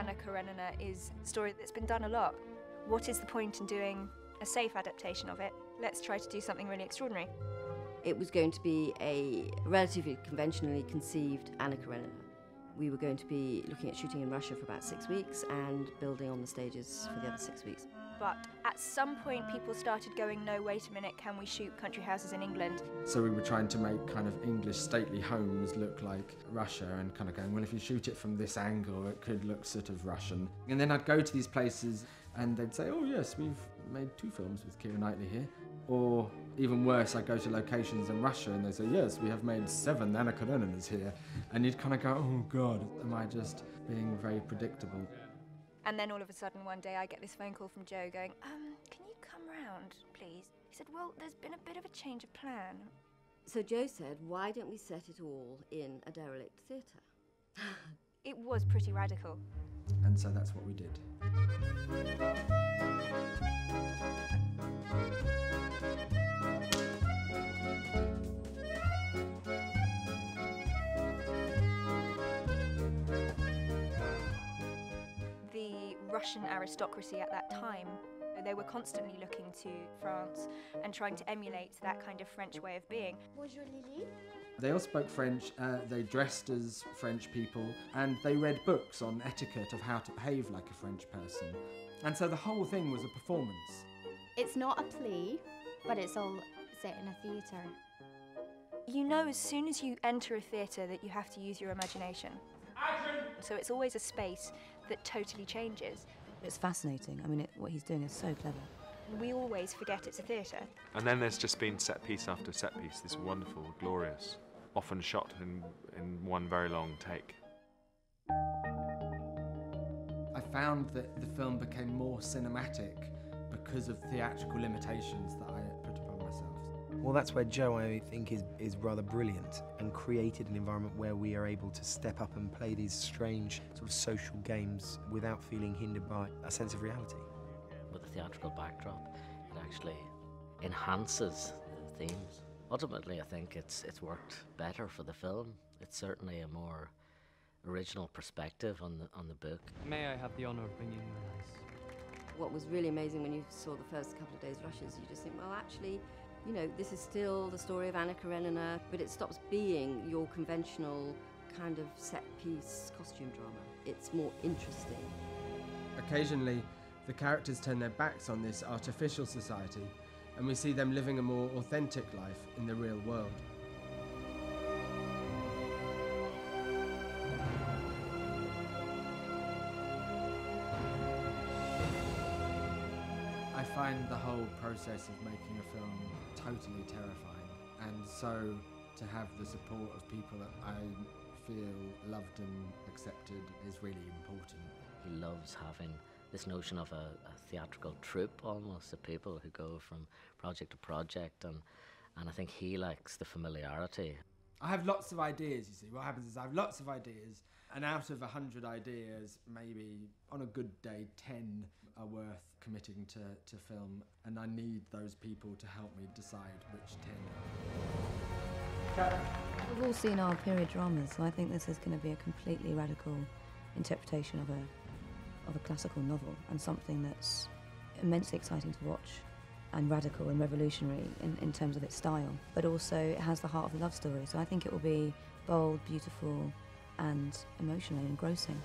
Anna Karenina is a story that's been done a lot. What is the point in doing a safe adaptation of it? Let's try to do something really extraordinary. It was going to be a relatively conventionally conceived Anna Karenina. We were going to be looking at shooting in Russia for about 6 weeks and building on the stages for the other 6 weeks. But at some point people started going, no, wait a minute, can we shoot country houses in England? So we were trying to make kind of English stately homes look like Russia and kind of going, well, if you shoot it from this angle, it could look sort of Russian. And then I'd go to these places and they'd say, oh yes, we've made 2 films with Keira Knightley here. Or even worse, I'd go to locations in Russia and they'd say, yes, we have made 7 Anna Kareninas here. And you'd kind of go, oh God, am I just being very predictable? And then all of a sudden one day I get this phone call from Joe going, can you come round, please? He said, well, there's been a bit of a change of plan. So Joe said, why don't we set it all in a derelict theatre? It was pretty radical. And so that's what we did. The Russian aristocracy at that time, they were constantly looking to France and trying to emulate that kind of French way of being. Bonjour Lily. They all spoke French, they dressed as French people, and they read books on etiquette of how to behave like a French person. And so the whole thing was a performance. It's not a play, but it's all set in a theatre. You know as soon as you enter a theatre that you have to use your imagination. So it's always a space that totally changes. It's fascinating. I mean, what he's doing is so clever. We always forget it's a theatre. And then there's just been set piece after set piece, this wonderful, glorious, often shot in one very long take. I found that the film became more cinematic because of theatrical limitations that I put upon myself. Well, that's where Joe, I think, is rather brilliant and created an environment where we are able to step up and play these strange sort of social games without feeling hindered by a sense of reality. With a theatrical backdrop, it actually enhances the themes. Ultimately, I think it's worked better for the film. It's certainly a more original perspective on the book. May I have the honour of bringing you a nice... What was really amazing when you saw the first couple of days rushes, you just think, well, actually, you know, this is still the story of Anna Karenina, but it stops being your conventional kind of set-piece costume drama. It's more interesting. Occasionally, the characters turn their backs on this artificial society, and we see them living a more authentic life in the real world. I find the whole process of making a film totally terrifying, and so to have the support of people that I feel loved and accepted is really important. He loves having this notion of a theatrical troupe almost, of people who go from project to project, and I think he likes the familiarity. I have lots of ideas, you see. What happens is I have lots of ideas, and out of 100 ideas, maybe on a good day, 10 are worth committing to film, and I need those people to help me decide which 10 are. We've all seen our period dramas, so I think this is going to be a completely radical interpretation of a classical novel, and something that's immensely exciting to watch, and radical and revolutionary in terms of its style, but also it has the heart of the love story, so I think it will be bold, beautiful, and emotionally engrossing.